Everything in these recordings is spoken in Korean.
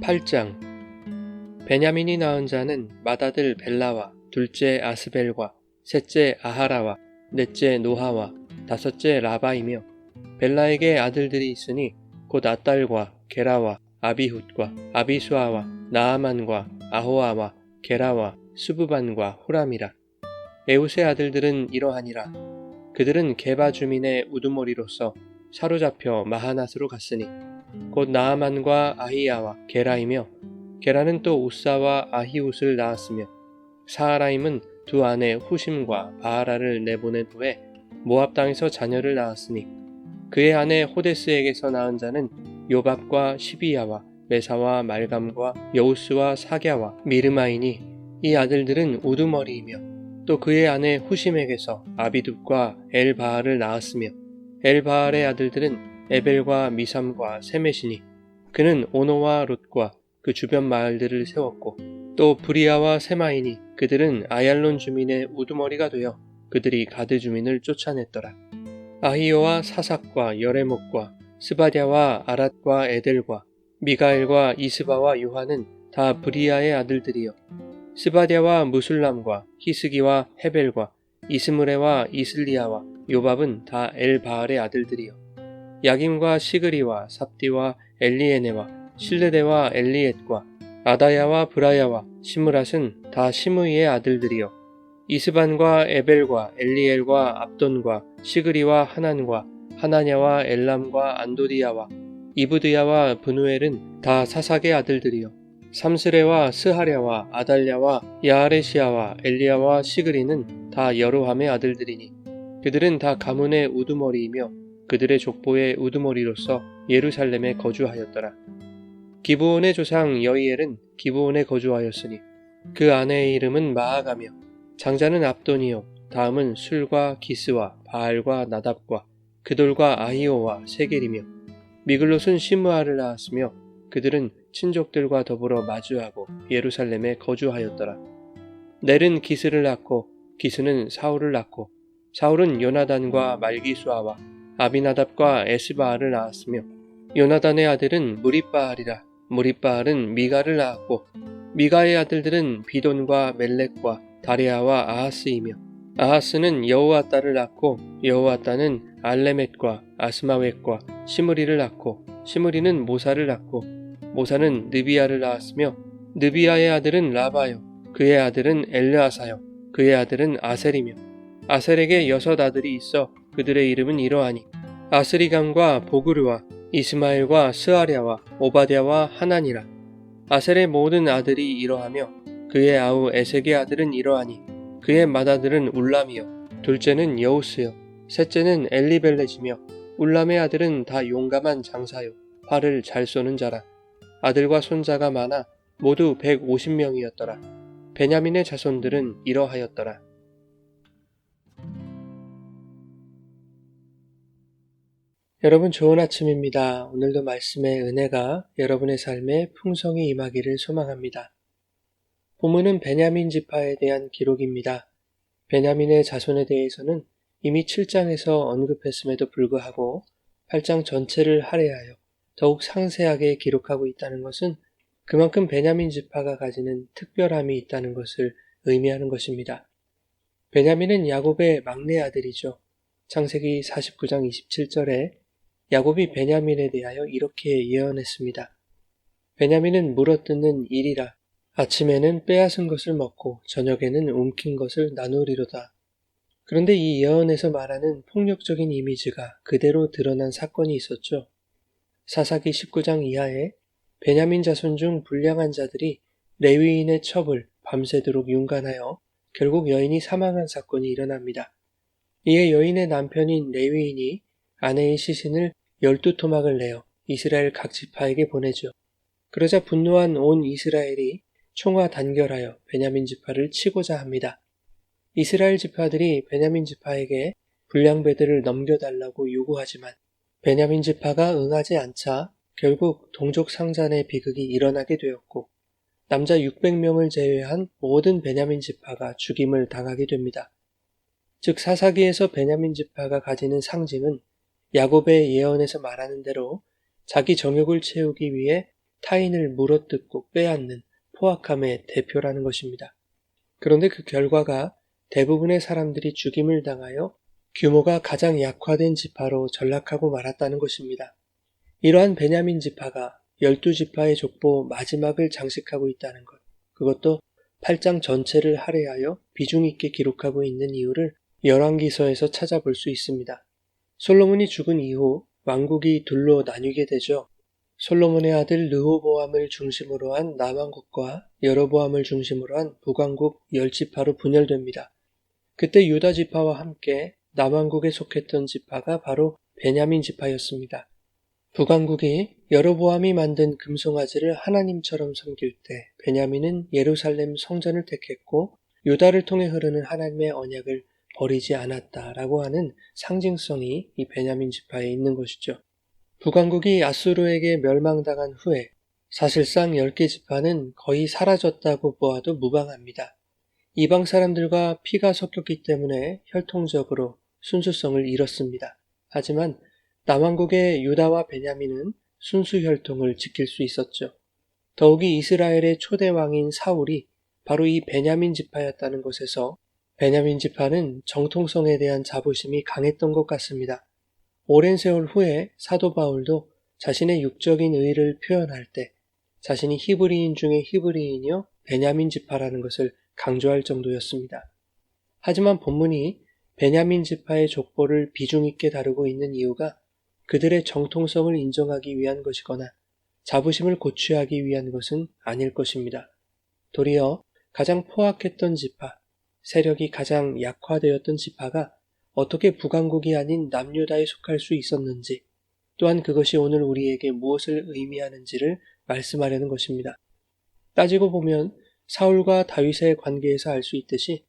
8장 베냐민이 낳은 자는 맏아들 벨라와 둘째 아스벨과 셋째 아하라와 넷째 노하와 다섯째 라바이며 벨라에게 아들들이 있으니 곧 앗달과 게라와 아비훗과 아비수아와 나아만과 아호아와 게라와 스부반과 후람이라. 에웃의 아들들은 이러하니라. 그들은 게바 주민의 우두머리로서 사로잡혀 마하낫으로 갔으니 곧 나아만과 아히야와 게라이며 게라는 또 우사와 아히웃을 낳았으며 사하라임은 두 아내 후심과 바하라를 내보낸 후에 모압 땅에서 자녀를 낳았으니 그의 아내 호데스에게서 낳은 자는 요밥과 시비야와 메사와 말감과 여우스와 사갸와 미르마이니 이 아들들은 우두머리이며 또 그의 아내 후심에게서 아비둡과 엘바알을 낳았으며 엘바알의 아들들은 에벨과 미삼과 세메시니 그는 오노와 롯과 그 주변 마을들을 세웠고 또 브리아와 세마이니 그들은 아얄론 주민의 우두머리가 되어 그들이 가드 주민을 쫓아냈더라. 아히요와 사삭과 여레목과 스바랴와 아랏과 에델과 미가엘과 이스바와 요한은 다 브리아의 아들들이요 스바랴와 무술람과 히스기와 헤벨과 이스므레와 이슬리아와 요밥은 다 엘바알의 아들들이요 야김과 시그리와 삽디와 엘리에네와 실르데와 엘리엣과 아다야와 브라야와 시므랏은 다 시므이의 아들들이요 이스반과 에벨과 엘리엘과 압돈과 시그리와 하난과 하나냐와 엘람과 안도디야와 이브드야와 브누엘은 다 사삭의 아들들이요 삼스레와 스하랴와 아달랴와 야아레시아와 엘리야와 시그리는 다 여로함의 아들들이니 그들은 다 가문의 우두머리이며 그들의 족보의 우두머리로서 예루살렘에 거주하였더라. 기브온의 조상 여이엘은 기브온에 거주하였으니 그 아내의 이름은 마아가며 장자는 압돈이요 다음은 술과 기스와 바알과 나답과 그돌과 아히오와 세겔이며 미글롯은 시므아를 낳았으며 그들은 친족들과 더불어 마주하고 예루살렘에 거주하였더라. 넬은 기스를 낳고 기스는 사울을 낳고 사울은 요나단과 말기수아와 아비나답과 에스바알을 낳았으며 요나단의 아들은 무립바알이라. 무립바알은 미가를 낳았고 미가의 아들들은 비돈과 멜렉과 다레아와 아하스이며 아하스는 여호아따를 낳고 여호아따는 알레멧과 아스마웻과 시므리를 낳고 시므리는 모사를 낳고 모사는 느비야를 낳았으며 느비야의 아들은 라바요 그의 아들은 엘르아사요 그의 아들은 아셀이며 아셀에게 6 아들이 있어 그들의 이름은 이러하니 아스리감과 보그르와 이스마엘과 스아랴와 오바댜와 하난이라. 아셀의 모든 아들이 이러하며 그의 아우 에색의 아들은 이러하니 그의 맏아들은 울람이요 둘째는 여우스요 셋째는 엘리벨렛이며 울람의 아들은 다 용감한 장사요 활을 잘 쏘는 자라. 아들과 손자가 많아 모두 150명이었더라. 베냐민의 자손들은 이러하였더라. 여러분 좋은 아침입니다. 오늘도 말씀의 은혜가 여러분의 삶에 풍성히 임하기를 소망합니다. 본문은 베냐민 지파에 대한 기록입니다. 베냐민의 자손에 대해서는 이미 7장에서 언급했음에도 불구하고 8장 전체를 할애하여 더욱 상세하게 기록하고 있다는 것은 그만큼 베냐민 지파가 가지는 특별함이 있다는 것을 의미하는 것입니다. 베냐민은 야곱의 막내 아들이죠. 창세기 49장 27절에 야곱이 베냐민에 대하여 이렇게 예언했습니다. 베냐민은 물어뜯는 일이라. 아침에는 빼앗은 것을 먹고 저녁에는 움킨 것을 나누리로다. 그런데 이 예언에서 말하는 폭력적인 이미지가 그대로 드러난 사건이 있었죠. 사사기 19장 이하에 베냐민 자손 중 불량한 자들이 레위인의 첩을 밤새도록 윤간하여 결국 여인이 사망한 사건이 일어납니다. 이에 여인의 남편인 레위인이 아내의 시신을 12토막을 내어 이스라엘 각 지파에게 보내죠. 그러자 분노한 온 이스라엘이 총화 단결하여 베냐민 지파를 치고자 합니다. 이스라엘 지파들이 베냐민 지파에게 불량배들을 넘겨달라고 요구하지만 베냐민 지파가 응하지 않자 결국 동족 상잔의 비극이 일어나게 되었고 남자 600명을 제외한 모든 베냐민 지파가 죽임을 당하게 됩니다. 즉 사사기에서 베냐민 지파가 가지는 상징은 야곱의 예언에서 말하는 대로 자기 정욕을 채우기 위해 타인을 물어뜯고 빼앗는 포악함의 대표라는 것입니다. 그런데 그 결과가 대부분의 사람들이 죽임을 당하여 규모가 가장 약화된 지파로 전락하고 말았다는 것입니다. 이러한 베냐민 지파가 12지파의 족보 마지막을 장식하고 있다는 것, 그것도 8장 전체를 할애하여 비중 있게 기록하고 있는 이유를 열왕기서에서 찾아볼 수 있습니다. 솔로몬이 죽은 이후 왕국이 둘로 나뉘게 되죠. 솔로몬의 아들 르호보암을 중심으로 한 남왕국과 여로보암을 중심으로 한 북왕국 10지파로 분열됩니다. 그때 유다 지파와 함께 남왕국에 속했던 지파가 바로 베냐민 지파였습니다. 북왕국이 여로보암이 만든 금송아지를 하나님처럼 섬길 때 베냐민은 예루살렘 성전을 택했고 유다를 통해 흐르는 하나님의 언약을 버리지 않았다라고 하는 상징성이 이 베냐민 지파에 있는 것이죠. 북왕국이 아수르에게 멸망당한 후에 사실상 10개 지파는 거의 사라졌다고 보아도 무방합니다. 이방 사람들과 피가 섞였기 때문에 혈통적으로 순수성을 잃었습니다. 하지만 남왕국의 유다와 베냐민은 순수 혈통을 지킬 수 있었죠. 더욱이 이스라엘의 초대 왕인 사울이 바로 이 베냐민 지파였다는 것에서 베냐민 지파는 정통성에 대한 자부심이 강했던 것 같습니다. 오랜 세월 후에 사도 바울도 자신의 육적인 의를 표현할 때 자신이 히브리인 중에 히브리인이요 베냐민 지파라는 것을 강조할 정도였습니다. 하지만 본문이 베냐민 지파의 족보를 비중 있게 다루고 있는 이유가 그들의 정통성을 인정하기 위한 것이거나 자부심을 고취하기 위한 것은 아닐 것입니다. 도리어 가장 포악했던 지파, 세력이 가장 약화되었던 지파가 어떻게 북왕국이 아닌 남유다에 속할 수 있었는지, 또한 그것이 오늘 우리에게 무엇을 의미하는지를 말씀하려는 것입니다. 따지고 보면 사울과 다윗의 관계에서 알 수 있듯이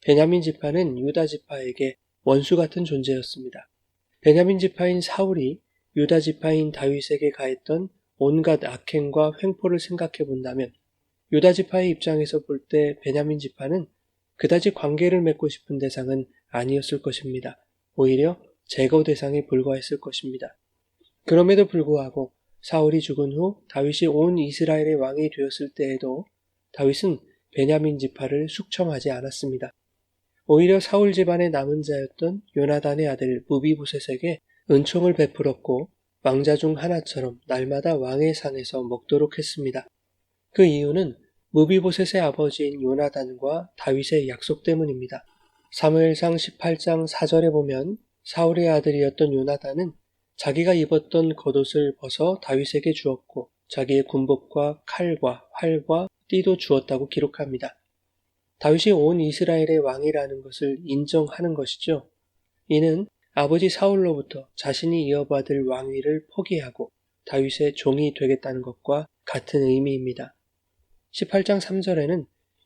베냐민 지파는 유다 지파에게 원수 같은 존재였습니다. 베냐민 지파인 사울이 유다 지파인 다윗에게 가했던 온갖 악행과 횡포를 생각해 본다면 유다 지파의 입장에서 볼 때 베냐민 지파는 그다지 관계를 맺고 싶은 대상은 아니었을 것입니다. 오히려 제거 대상에 불과했을 것입니다. 그럼에도 불구하고 사울이 죽은 후 다윗이 온 이스라엘의 왕이 되었을 때에도 다윗은 베냐민 지파를 숙청하지 않았습니다. 오히려 사울 집안의 남은 자였던 요나단의 아들 무비보셋에게 은총을 베풀었고 왕자 중 하나처럼 날마다 왕의 상에서 먹도록 했습니다. 그 이유는 무비보셋의 아버지인 요나단과 다윗의 약속 때문입니다. 사무엘상 18장 4절에 보면 사울의 아들이었던 요나단은 자기가 입었던 겉옷을 벗어 다윗에게 주었고 자기의 군복과 칼과 활과 띠도 주었다고 기록합니다. 다윗이 온 이스라엘의 왕이라는 것을 인정하는 것이죠. 이는 아버지 사울로부터 자신이 이어받을 왕위를 포기하고 다윗의 종이 되겠다는 것과 같은 의미입니다. 18장 3절에는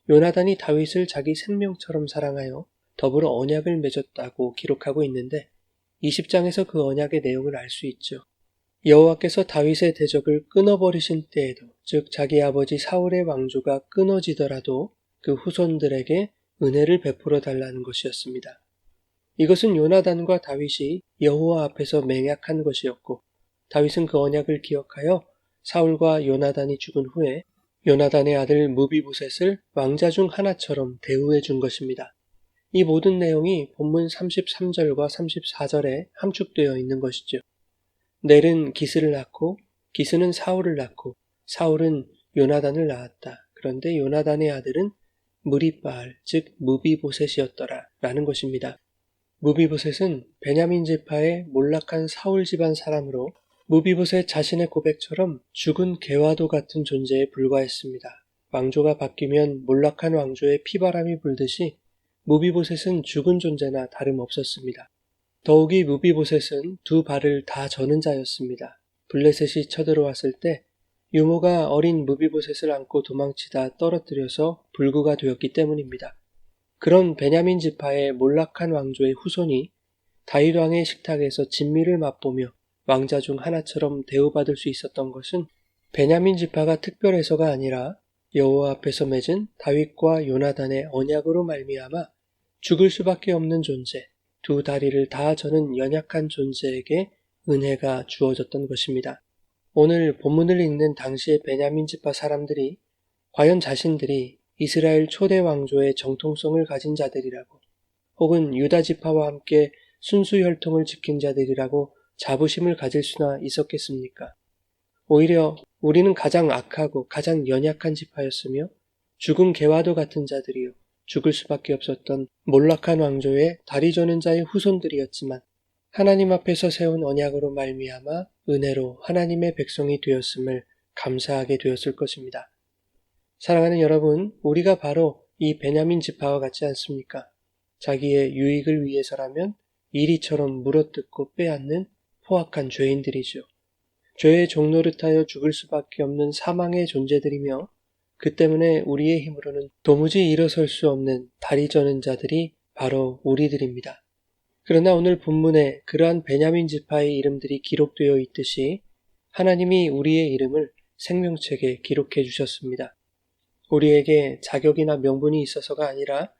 요나단이 다윗을 자기 생명처럼 사랑하여 더불어 언약을 맺었다고 기록하고 있는데 20장에서 그 언약의 내용을 알 수 있죠. 여호와께서 다윗의 대적을 끊어버리신 때에도, 즉 자기 아버지 사울의 왕조가 끊어지더라도 그 후손들에게 은혜를 베풀어 달라는 것이었습니다. 이것은 요나단과 다윗이 여호와 앞에서 맹약한 것이었고 다윗은 그 언약을 기억하여 사울과 요나단이 죽은 후에 요나단의 아들 무비보셋을 왕자 중 하나처럼 대우해 준 것입니다. 이 모든 내용이 본문 33절과 34절에 함축되어 있는 것이죠. 넬은 기스를 낳고 기스는 사울을 낳고 사울은 요나단을 낳았다. 그런데 요나단의 아들은 무리바알, 즉 무비보셋이었더라 라는 것입니다. 무비보셋은 베냐민 지파의 몰락한 사울 집안 사람으로 무비보셋 자신의 고백처럼 죽은 개와도 같은 존재에 불과했습니다. 왕조가 바뀌면 몰락한 왕조에 피바람이 불듯이 무비보셋은 죽은 존재나 다름없었습니다. 더욱이 무비보셋은 두 발을 다 저는 자였습니다. 블레셋이 쳐들어왔을 때 유모가 어린 무비보셋을 안고 도망치다 떨어뜨려서 불구가 되었기 때문입니다. 그런 베냐민 지파의 몰락한 왕조의 후손이 다윗 왕의 식탁에서 진미를 맛보며 왕자 중 하나처럼 대우받을 수 있었던 것은 베냐민 지파가 특별해서가 아니라 여호와 앞에서 맺은 다윗과 요나단의 언약으로 말미암아 죽을 수밖에 없는 존재, 두 다리를 다 저는 연약한 존재에게 은혜가 주어졌던 것입니다. 오늘 본문을 읽는 당시의 베냐민 지파 사람들이 과연 자신들이 이스라엘 초대 왕조의 정통성을 가진 자들이라고 혹은 유다 지파와 함께 순수 혈통을 지킨 자들이라고 자부심을 가질 수나 있었겠습니까? 오히려 우리는 가장 악하고 가장 연약한 지파였으며 죽은 개와도 같은 자들이요 죽을 수밖에 없었던 몰락한 왕조의 다리 저는 자의 후손들이었지만 하나님 앞에서 세운 언약으로 말미암아 은혜로 하나님의 백성이 되었음을 감사하게 되었을 것입니다. 사랑하는 여러분, 우리가 바로 이 베냐민 지파와 같지 않습니까? 자기의 유익을 위해서라면 이리처럼 물어뜯고 빼앗는 포악한 죄인들이죠. 죄의 종노릇하여 죽을 수밖에 없는 사망의 존재들이며 그 때문에 우리의 힘으로는 도무지 일어설 수 없는 다리 저는 자들이 바로 우리들입니다. 그러나 오늘 본문에 그러한 베냐민 지파의 이름들이 기록되어 있듯이 하나님이 우리의 이름을 생명책에 기록해 주셨습니다. 우리에게 자격이나 명분이 있어서가 아니라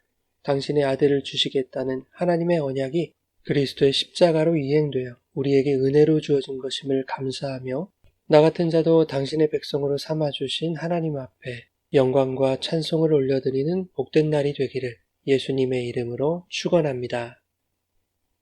당신의 아들을 주시겠다는 하나님의 언약이 그리스도의 십자가로 이행되어 우리에게 은혜로 주어진 것임을 감사하며 나 같은 자도 당신의 백성으로 삼아주신 하나님 앞에 영광과 찬송을 올려드리는 복된 날이 되기를 예수님의 이름으로 축원합니다.